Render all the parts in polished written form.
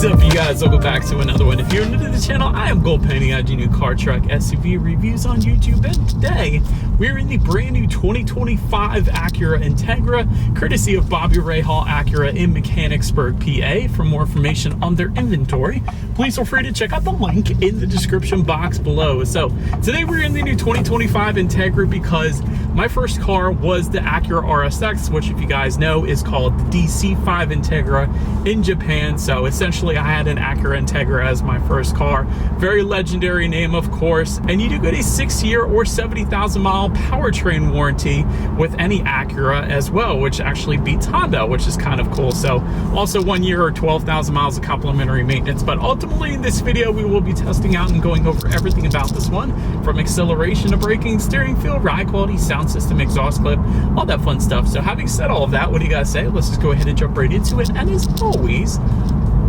What's up, you guys? Welcome back to another one. If you're new to the channel, I am Gold Painting. I do new car, truck, SUV reviews on YouTube, and today we're in the brand new 2025 Acura Integra, courtesy of Bobby Rahal Acura in Mechanicsburg, PA. For more information on their inventory, please feel free to check out the link in the description box below. So today we're in the new 2025 Integra because my first car was the Acura RSX, which, if you guys know, is called the DC5 Integra in Japan. So essentially I had an Acura Integra as my first car. Very legendary name, of course, and you do get a 6-year or 70,000 mile powertrain warranty with any Acura as well, which actually beats Honda, which is kind of cool. So also 1 year or 12,000 miles of complimentary maintenance. But ultimately in this video we will be testing out and going over everything about this one, from acceleration to braking, steering feel, ride quality, sound system, exhaust clip, all that fun stuff. So having said all of that, what do you guys say? Let's just go ahead and jump right into it. And as always,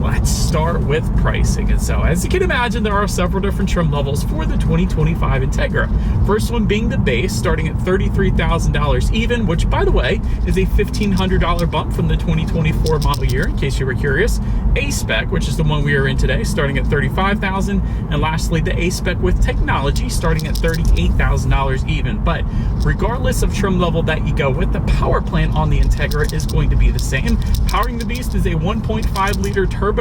let's start with pricing. And so, as you can imagine, there are several different trim levels for the 2025 Integra. First one being the base, starting at $33,000 even, which, by the way, is a $1,500 bump from the 2024 model year, in case you were curious. A-Spec, which is the one we are in today, starting at $35,000. And lastly, the A-Spec with technology, starting at $38,000 even. But regardless of trim level that you go with, the power plant on the Integra is going to be the same. Powering the beast is a 1.5 liter turbocharged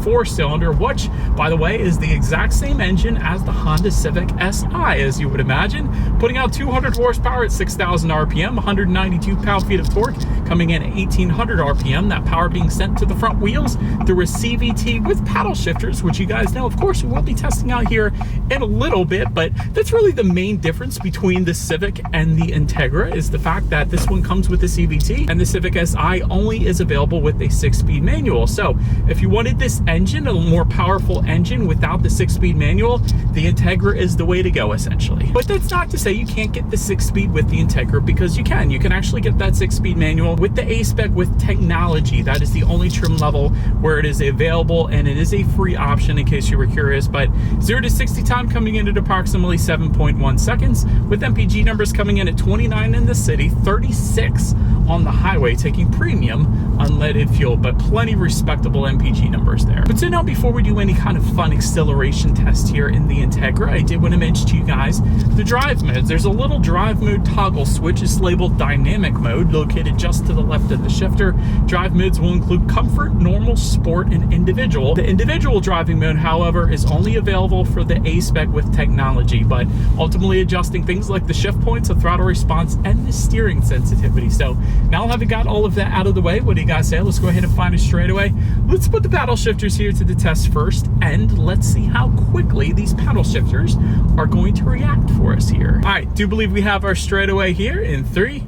4-cylinder, which, by the way, is the exact same engine as the Honda Civic Si, as you would imagine, putting out 200 horsepower at 6,000 RPM, 192 pound-feet of torque, coming in at 1,800 RPM. That power being sent to the front wheels through a CVT with paddle shifters, which you guys know, of course, we will be testing out here in a little bit. But that's really the main difference between the Civic and the Integra, is the fact that this one comes with the CVT and the Civic Si only is available with a 6-speed manual. So if you wanted this engine, a more powerful engine without the 6-speed manual, the Integra is the way to go, essentially. But that's not to say you can't get the 6-speed with the Integra, because you can. You can actually get that 6-speed manual with the A-Spec with technology. That is the only trim level where it is available, and it is a free option, in case you were curious. But 0 to 60 time coming in at approximately 7.1 seconds, with MPG numbers coming in at 29 in the city, 36 on the highway, taking premium unleaded fuel, but plenty respectable MPG numbers there. But so now, before we do any kind of fun acceleration test here in the Integra, I did want to mention to you guys the drive modes. There's a little drive mode toggle switch. It's labeled dynamic mode, located just to the left of the shifter. Drive modes will include comfort, normal, sport, and individual. The individual driving mode, however, is only available for the A-Spec with technology, but ultimately adjusting things like the shift points, the throttle response, and the steering sensitivity. So now, having got all of that out of the way, what do you guys say? Let's go ahead and find a straightaway. Let's put the paddle shifters here to the test first, and let's see how quickly these paddle shifters are going to react for us here. All right, do believe we have our straightaway here in 3,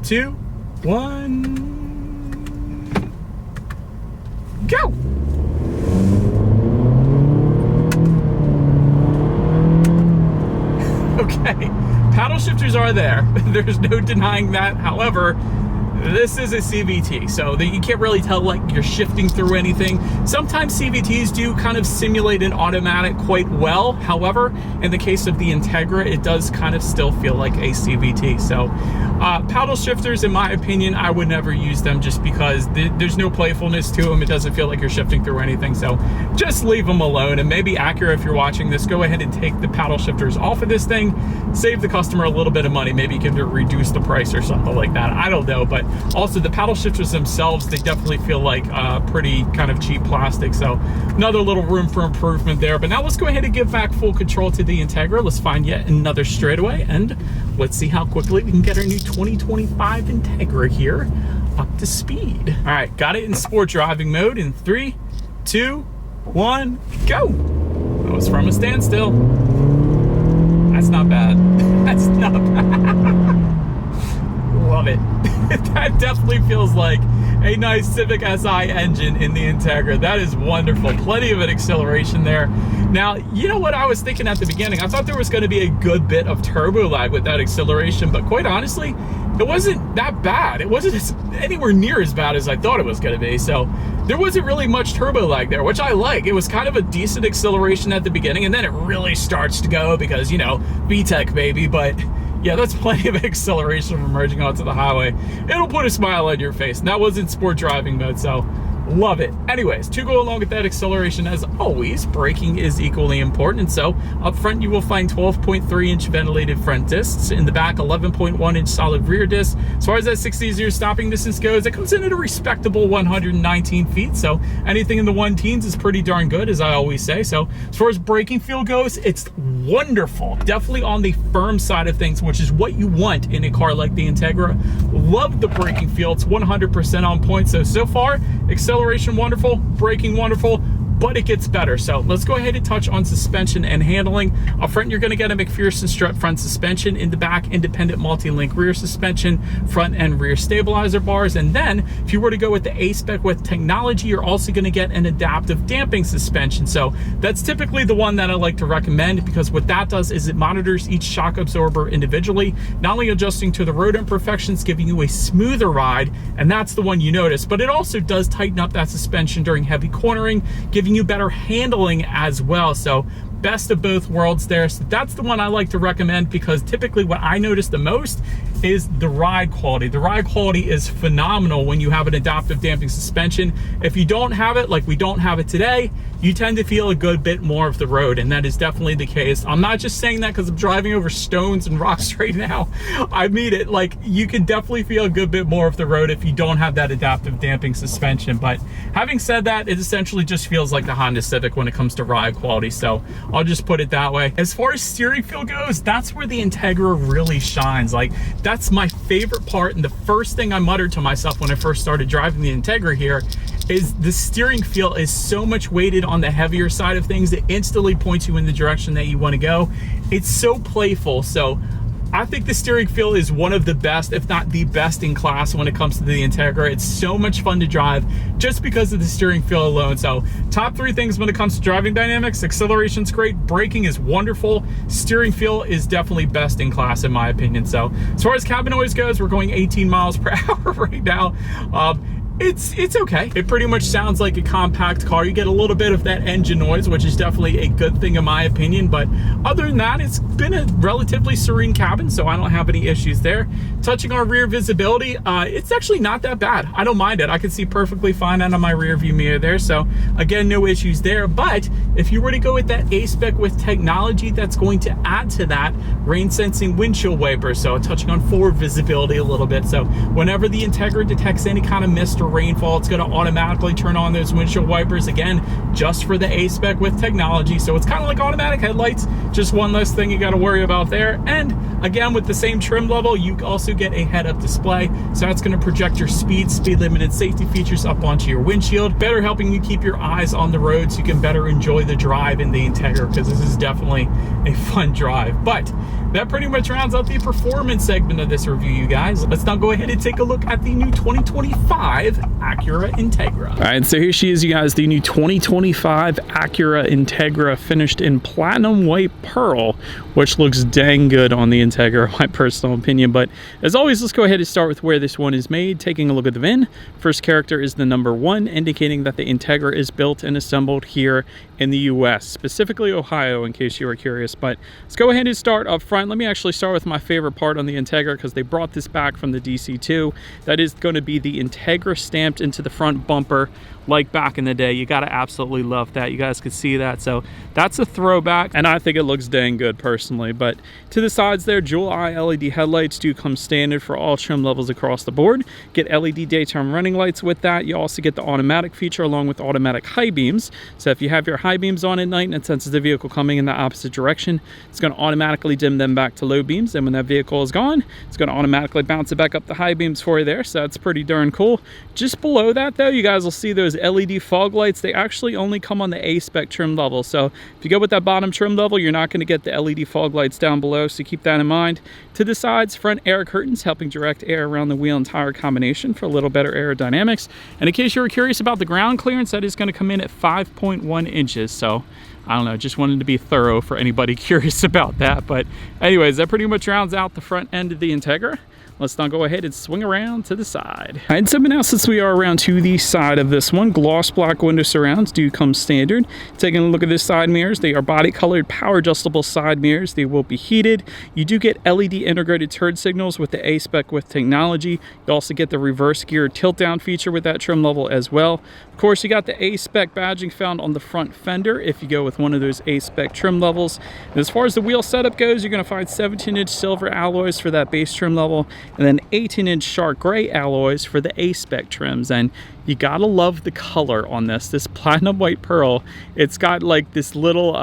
2, 1, go. Okay, paddle shifters are there. There's no denying that. However, this is a CVT, so that you can't really tell like you're shifting through anything. Sometimes CVTs do kind of simulate an automatic quite well. However, in the case of the Integra, it does kind of still feel like a CVT. So paddle shifters, in my opinion, I would never use them, just because there's no playfulness to them. It doesn't feel like you're shifting through anything. So just leave them alone. And maybe Acura, if you're watching this, go ahead and take the paddle shifters off of this thing. Save the customer a little bit of money. Maybe you can reduce the price or something like that. I don't know. But also, the paddle shifters themselves, they definitely feel like pretty kind of cheap plastic. So another little room for improvement there. But now let's go ahead and give back full control to the Integra. Let's find yet another straightaway, and let's see how quickly we can get our new 2025 Integra here up to speed. All right, got it in sport driving mode in 3, 2, 1, go. That was from a standstill. That's not bad. That's not bad. Love it. That definitely feels like a nice Civic Si engine in the Integra. That is wonderful. Plenty of an acceleration there. Now, you know what I was thinking at the beginning? I thought there was going to be a good bit of turbo lag with that acceleration, but quite honestly, it wasn't that bad. It wasn't anywhere near as bad as I thought it was going to be. So there wasn't really much turbo lag there, which I like. It was kind of a decent acceleration at the beginning, and then it really starts to go because, you know, VTEC baby. But yeah, that's plenty of acceleration from merging onto the highway. It'll put a smile on your face. And that was in sport driving mode, so Love it. Anyways, to go along with that acceleration, as always, braking is equally important. And so up front, you will find 12.3-inch ventilated front discs. In the back, 11.1-inch solid rear disc. As far as that 60-0 stopping distance goes, it comes in at a respectable 119 feet. So anything in the 1-teens is pretty darn good, as I always say. So as far as braking feel goes, it's wonderful. Definitely on the firm side of things, which is what you want in a car like the Integra. Love the braking feel. It's 100% on point. So far, acceleration wonderful, braking wonderful, but it gets better. So let's go ahead and touch on suspension and handling. Up front, you're going to get a McPherson strut front suspension. In the back, independent multi-link rear suspension, front and rear stabilizer bars. And then if you were to go with the A-Spec with technology, you're also going to get an adaptive damping suspension. So that's typically the one that I like to recommend, because what that does is it monitors each shock absorber individually, not only adjusting to the road imperfections, giving you a smoother ride, and that's the one you notice, but it also does tighten up that suspension during heavy cornering, giving you better handling as well. So best of both worlds there. So that's the one I like to recommend, because typically what I notice the most is the ride quality. The ride quality is phenomenal when you have an adaptive damping suspension. If you don't have it, like we don't have it today, you tend to feel a good bit more of the road, and that is definitely the case. I'm not just saying that because I'm driving over stones and rocks right now. I mean it. Like, you can definitely feel a good bit more of the road if you don't have that adaptive damping suspension. But having said that, it essentially just feels like the Honda Civic when it comes to ride quality. So I'll just put it that way. As far as steering feel goes, that's where the Integra really shines. Like, that's my favorite part, and the first thing I muttered to myself when I first started driving the Integra here is the steering feel is so much weighted on the heavier side of things. It instantly points you in the direction that you want to go. It's so playful. So I think the steering feel is one of the best, if not the best in class when it comes to the Integra. It's so much fun to drive just because of the steering feel alone. So top 3 things when it comes to driving dynamics: acceleration's great, braking is wonderful, steering feel is definitely best in class in my opinion. So as far as cabin noise goes, we're going 18 miles per hour right now. It's okay. It pretty much sounds like a compact car. You get a little bit of that engine noise, which is definitely a good thing in my opinion. But other than that, it's been a relatively serene cabin, so I don't have any issues there. Touching on rear visibility, it's actually not that bad. I don't mind it. I can see perfectly fine out of my rear view mirror there. So again, no issues there. But if you were to go with that A-Spec with technology, that's going to add to that rain sensing windshield wipers. So touching on forward visibility a little bit. So whenever the Integra detects any kind of mist or rainfall, it's going to automatically turn on those windshield wipers, again, just for the A-Spec with technology. So it's kind of like automatic headlights, just one less thing you got to worry about there. And again, with the same trim level, you also get a head-up display, so that's going to project your speed limit, and safety features up onto your windshield, better helping you keep your eyes on the road so you can better enjoy the drive in the Integra, because this is definitely a fun drive. But that pretty much rounds out the performance segment of this review, you guys. Let's now go ahead and take a look at the new 2025 Acura Integra. All right, so here she is, you guys, the new 2025 Acura Integra, finished in platinum white pearl, which looks dang good on the Integra, my personal opinion. But as always, let's go ahead and start with where this one is made. Taking a look at the VIN, first character is the number 1, indicating that the Integra is built and assembled here in the US, specifically Ohio, in case you were curious. But let's go ahead and start up front. Let me actually start with my favorite part on the Integra, because they brought this back from the DC2. That is going to be the Integra stamped into the front bumper like back in the day. You gotta absolutely love that. You guys could see that. So that's a throwback, and I think it looks dang good personally. But to the sides there, dual eye LED headlights do come standard for all trim levels across the board. Get LED daytime running lights with that. You also get the automatic feature along with automatic high beams. So if you have your high beams on at night and it senses the vehicle coming in the opposite direction, it's going to automatically dim them back to low beams. And when that vehicle is gone, it's going to automatically bounce it back up the high beams for you there. So that's pretty darn cool. Just below that though, you guys will see those LED fog lights. They actually only come on the A-Spec trim level. So if you go with that bottom trim level, you're not going to get the LED fog lights down below. So keep that in mind. To the sides, front air curtains helping direct air around the wheel and tire combination for a little better aerodynamics. And in case you were curious about the ground clearance, that is going to come in at 5.1 inches. So I don't know, just wanted to be thorough for anybody curious about that. But anyways, that pretty much rounds out the front end of the Integra. Let's now go ahead and swing around to the side. All right, so now since we are around to the side of this one, gloss black window surrounds do come standard. Taking a look at the side mirrors, they are body colored power adjustable side mirrors. They will be heated. You do get LED integrated turn signals with the A-Spec with technology. You also get the reverse gear tilt down feature with that trim level as well. Of course, you got the A-Spec badging found on the front fender if you go with one of those A-Spec trim levels. And as far as the wheel setup goes, you're going to find 17-inch silver alloys for that base trim level, and then 18-inch shark gray alloys for the A-Spec trims. And you gotta love the color on this platinum white pearl. It's got like this little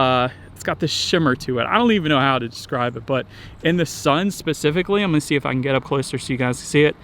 it's got this shimmer to it. I don't even know how to describe it, but in the sun specifically, I'm gonna see if I can get up closer so you guys can see it.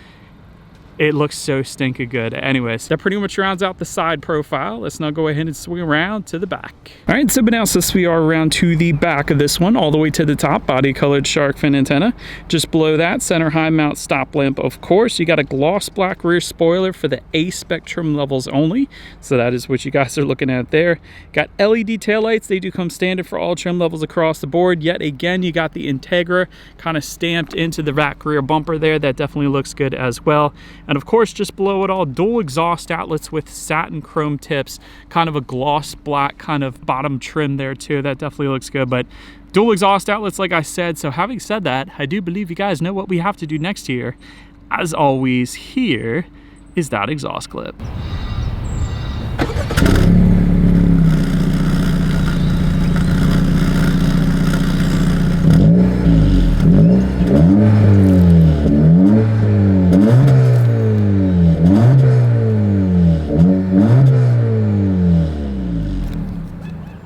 It looks so stinking good. Anyways, that pretty much rounds out the side profile. Let's now go ahead and swing around to the back. All right, so now since we are around to the back of this one, all the way to the top, body colored shark fin antenna. Just below that, center high mount stop lamp, of course. You got a gloss black rear spoiler for the A-Spec trim levels only. So that is what you guys are looking at there. Got LED taillights. They do come standard for all trim levels across the board. Yet again, you got the Integra kind of stamped into the back rear bumper there. That definitely looks good as well. And of course, just below it all, dual exhaust outlets with satin chrome tips, kind of a gloss black kind of bottom trim there too. That definitely looks good, but dual exhaust outlets, like I said. So having said that, I do believe you guys know what we have to do next year. As always, here is that exhaust clip.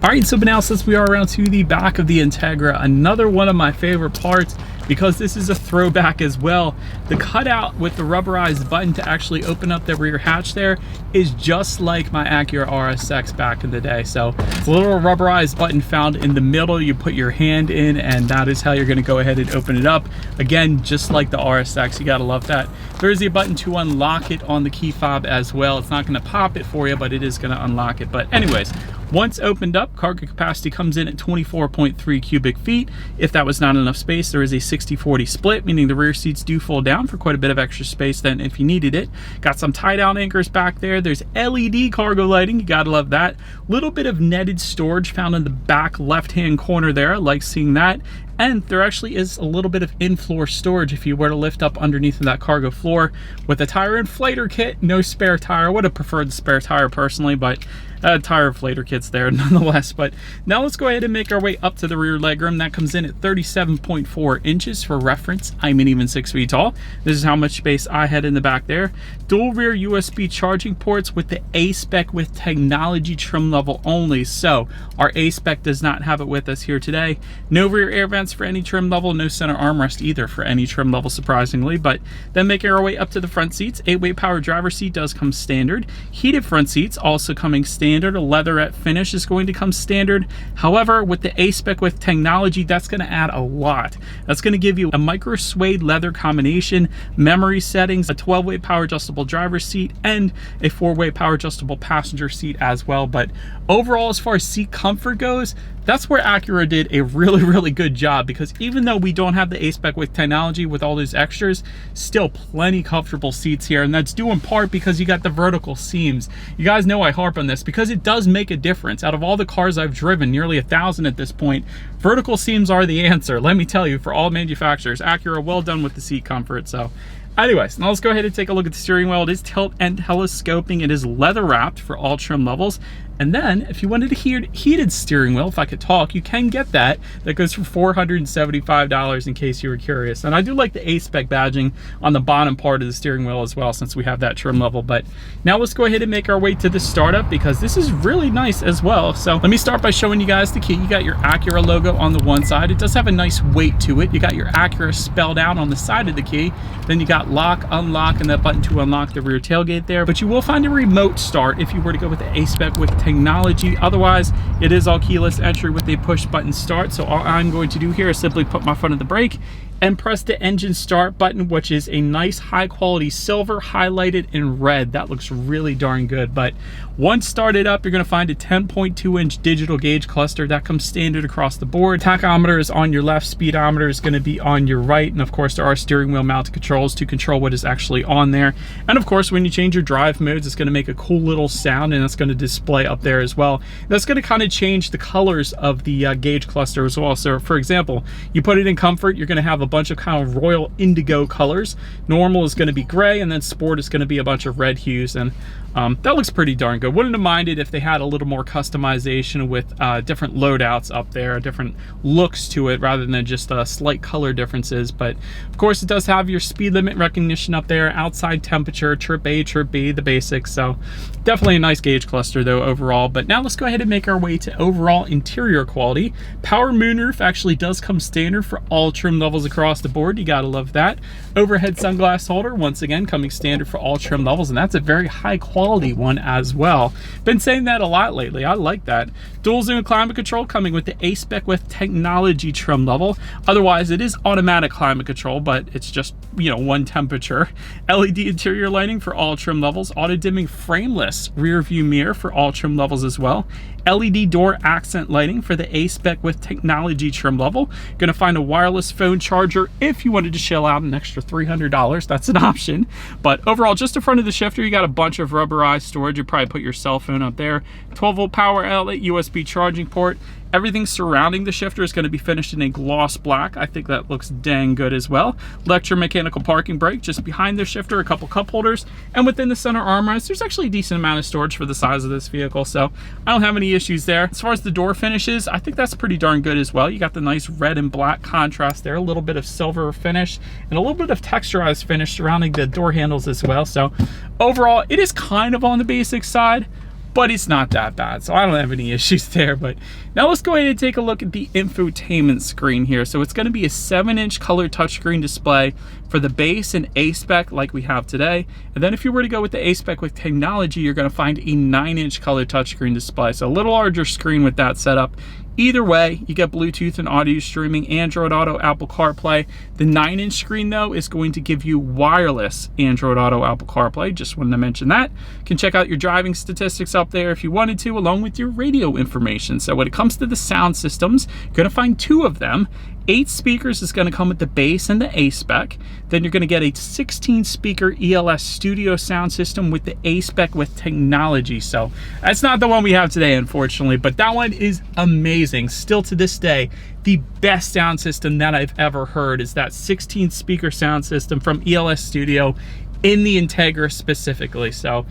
Alright, so now since we are around to the back of the Integra, another one of my favorite parts, because this is a throwback as well. The cutout with the rubberized button to actually open up the rear hatch there is just like my Acura RSX back in the day. So it's a little rubberized button found in the middle. You put your hand in, and that is how you're going to go ahead and open it up. Again, just like the RSX, you got to love that. There is a button to unlock it on the key fob as well. It's not going to pop it for you, but it is going to unlock it. But anyways, once opened up, cargo capacity comes in at 24.3 cubic feet. If that was not enough space, there is a 60-40 split, meaning the rear seats do fold down for quite a bit of extra space then if you needed it. Got some tie-down anchors back there. There's LED cargo lighting. You gotta love that. Little bit of netted storage found in the back left-hand corner there. I like seeing that. And there actually is a little bit of in-floor storage if you were to lift up underneath of that cargo floor. With a tire inflator kit, no spare tire. I would have preferred the spare tire personally, but tire inflator kit's there nonetheless. But now let's go ahead and make our way up to the rear legroom. That comes in at 37.4 inches. For reference, I'm an even 6 feet tall. This is how much space I had in the back there. Dual rear USB charging ports with the A-Spec with technology trim level only. So our A-Spec does not have it with us here today. No rear air vents for any trim level, no center armrest either for any trim level, surprisingly. But then making our way up to the front seats, 8-way power driver seat does come standard. Heated front seats also coming standard. A leatherette finish is going to come standard. However, with the A-Spec with technology, that's going to add a lot. That's going to give you a micro suede leather combination, memory settings, a 12-way power adjustable driver seat, and a 4-way power adjustable passenger seat as well. But overall, as far as seat comfort goes, that's where Acura did a really good job, because even though we don't have the A-Spec with technology with all those extras, still plenty comfortable seats here. And that's due in part because you got the vertical seams. You guys know I harp on this because it does make a difference. Out of all the cars I've driven, nearly 1,000 at this point, vertical seams are the answer. Let me tell you, for all manufacturers, Acura well done with the seat comfort. So anyways, now let's go ahead and take a look at the steering wheel. It is tilt and telescoping. It is leather wrapped for all trim levels. And then if you wanted a heated steering wheel, if I could talk, you can get that. That goes for $475 in case you were curious. And I do like the A-Spec badging on the bottom part of the steering wheel as well, since we have that trim level. But now let's go ahead and make our way to the startup, because this is really nice as well. So let me start by showing you guys the key. You got your Acura logo on the one side. It does have a nice weight to it. You got your Acura spelled out on the side of the key. Then you got lock, unlock, and that button to unlock the rear tailgate there. But you will find a remote start if you were to go with the A-Spec with technology. Otherwise, it is all keyless entry with a push button start. So all I'm going to do here is simply put my foot on the brake and press the engine start button, which is a nice high quality silver highlighted in red. That looks really darn good. But once started up, you're going to find a 10.2-inch digital gauge cluster that comes standard across the board. Tachometer is on your left, speedometer is going to be on your right, and of course there are steering wheel mounted controls to control what is actually on there. And of course when you change your drive modes, it's going to make a cool little sound, and it's going to display up there as well. That's going to kind of change the colors of the gauge cluster as well. So for example, you put it in comfort, you're going to have a bunch of kind of royal indigo colors. Normal is going to be gray, and then sport is going to be a bunch of red hues, and that looks pretty darn good. Wouldn't have minded if they had a little more customization with different loadouts up there, different looks to it, rather than just slight color differences. But of course it does have your speed limit recognition up there, outside temperature, trip A, trip B, the basics. So definitely a nice gauge cluster though overall. But now let's go ahead and make our way to overall interior quality. Power moonroof actually does come standard for all trim levels across the board. You gotta love that. Overhead sunglass holder, once again coming standard for all trim levels, and that's a very high quality one as well. Been saying that a lot lately. I like that. Dual zone climate control coming with the A-Spec with technology trim level. Otherwise it is automatic climate control, but it's just, you know, one temperature. LED interior lighting for all trim levels. Auto dimming frameless rear view mirror for all trim levels as well. LED door accent lighting for the A-Spec with technology trim level. Gonna find a wireless phone charger if you wanted to shell out an extra $300. That's an option. But overall, just in front of the shifter, you got a bunch of rubberized storage. You probably put your cell phone up there. 12-volt power outlet, USB charging port. Everything surrounding the shifter is going to be finished in a gloss black. I think that looks dang good as well. Electromechanical parking brake just behind the shifter, a couple cup holders, and within the center armrest, there's actually a decent amount of storage for the size of this vehicle, so I don't have any issues there. As far as the door finishes, I think that's pretty darn good as well. You got the nice red and black contrast there, a little bit of silver finish, and a little bit of texturized finish surrounding the door handles as well. So overall, it is kind of on the basic side, but it's not that bad, so I don't have any issues there. But now let's go ahead and take a look at the infotainment screen here. So it's going to be a 7-inch color touchscreen display for the base and A-Spec like we have today. And then if you were to go with the A-Spec with technology, you're going to find a 9-inch color touchscreen display. So a little larger screen with that setup. Either way, you get Bluetooth and audio streaming, Android Auto, Apple CarPlay. The 9-inch screen, though, is going to give you wireless Android Auto, Apple CarPlay. Just wanted to mention that. You can check out your driving statistics up there if you wanted to, along with your radio information. So when it comes to the sound systems, you're going to find 2 of them. 8 speakers is going to come with the base and the A-Spec. Then you're going to get a 16-speaker ELS studio sound system with the A-Spec with technology. So that's not the one we have today, unfortunately, but that one is amazing. Still to this day, the best sound system that I've ever heard is that 16-speaker sound system from ELS Studio in the Integra specifically. So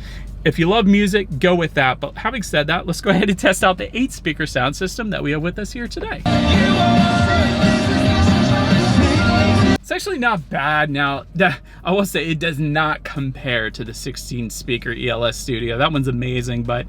if you love music, go with that. But having said that, let's go ahead and test out the 8-speaker sound system that we have with us here today. It's actually not bad. Now, I will say it does not compare to the 16-speaker ELS Studio. That one's amazing, but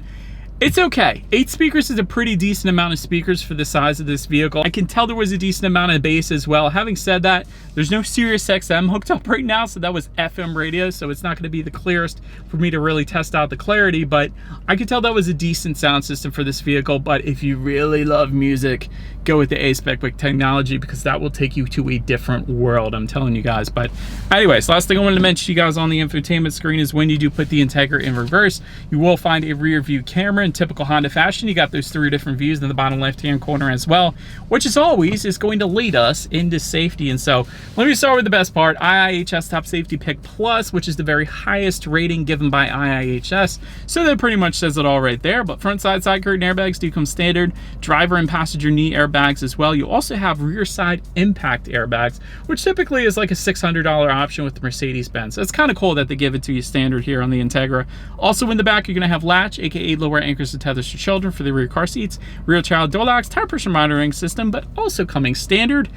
it's okay. 8 speakers is a pretty decent amount of speakers for the size of this vehicle. I can tell there was a decent amount of bass as well. Having said that, there's no Sirius XM hooked up right now, so that was FM radio, so it's not going to be the clearest for me to really test out the clarity, but I could tell that was a decent sound system for this vehicle. But if you really love music, go with the A-Spec with technology, because that will take you to a different world, I'm telling you guys. But anyways, last thing I wanted to mention to you guys on the infotainment screen is when you do put the Integra in reverse, you will find a rear view camera. In typical Honda fashion, you got those 3 different views in the bottom left-hand corner as well, which as always is going to lead us into safety. And so let me start with the best part. IIHS Top Safety Pick Plus, which is the very highest rating given by IIHS. So that pretty much says it all right there. But front side curtain airbags do come standard. Driver and passenger knee airbags as well. You also have rear side impact airbags, which typically is like a $600 option with the Mercedes-Benz. So it's kind of cool that they give it to you standard here on the Integra. Also in the back, you're going to have latch, aka lower anchors and tethers for children for the rear car seats, rear child door locks, tire pressure monitoring system, but also coming standard,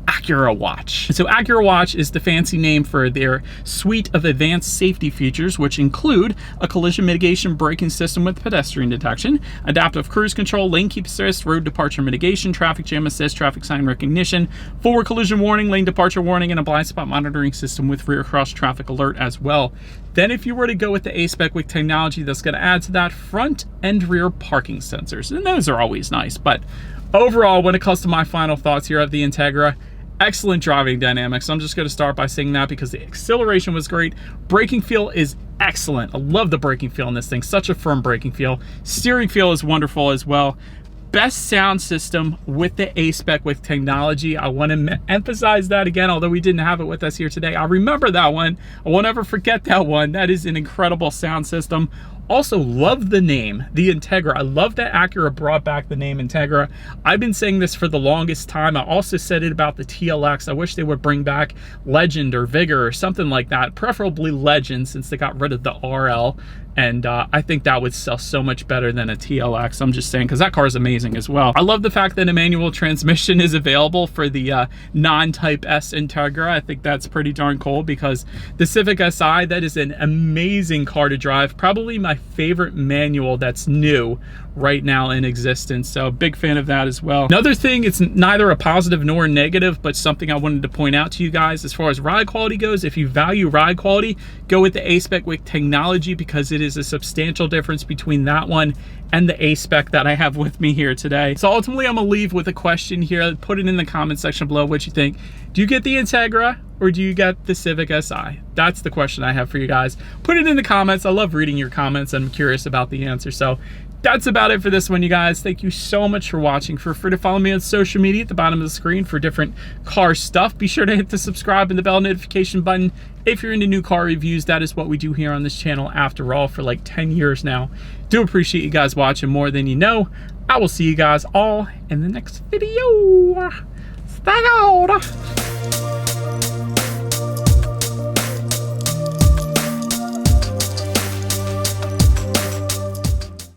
Acura Watch. So Acura Watch is the fancy name for their suite of advanced safety features, which include a collision mitigation braking system with pedestrian detection, adaptive cruise control, lane keep assist, road departure mitigation, traffic jam assist, traffic sign recognition, forward collision warning, lane departure warning, and a blind spot monitoring system with rear cross traffic alert as well. Then if you were to go with the A-Spec with technology, that's going to add to that front and rear parking sensors, and those are always nice. But overall, when it comes to my final thoughts here of the Integra, excellent driving dynamics. I'm just going to start by saying that because the acceleration was great. Braking feel is excellent. I love the braking feel in this thing. Such a firm braking feel. Steering feel is wonderful as well. Best sound system with the A-Spec with technology. I want to emphasize that again, although we didn't have it with us here today. I remember that one. I won't ever forget that one. That is an incredible sound system. Also, love the name, the Integra. I love that Acura brought back the name Integra. I've been saying this for the longest time. I also said it about the TLX. I wish they would bring back Legend or Vigor or something like that, preferably Legend, since they got rid of the RL. And I think that would sell so much better than a TLX. I'm just saying, because that car is amazing as well. I love the fact that a manual transmission is available for the non-Type S Integra. I think that's pretty darn cool, because the Civic Si, that is an amazing car to drive. Probably my favorite manual that's new right now in existence. So big fan of that as well. Another thing, it's neither a positive nor a negative, but something I wanted to point out to you guys as far as ride quality goes. If you value ride quality, go with the A-Spec with technology, because it is a substantial difference between that one and the A-Spec that I have with me here today. So ultimately, I'm gonna leave with a question here. Put it in the comment section below what you think. Do you get the Integra or do you get the Civic Si? That's the question I have for you guys. Put it in the comments. I love reading your comments. I'm curious about the answer. So that's about it for this one, you guys. Thank you so much for watching. Feel free to follow me on social media at the bottom of the screen for different car stuff. Be sure to hit the subscribe and the bell notification button if you're into new car reviews. That is what we do here on this channel, after all, for like 10 years now. Do appreciate you guys watching more than you know. I will see you guys all in the next video. Stay on.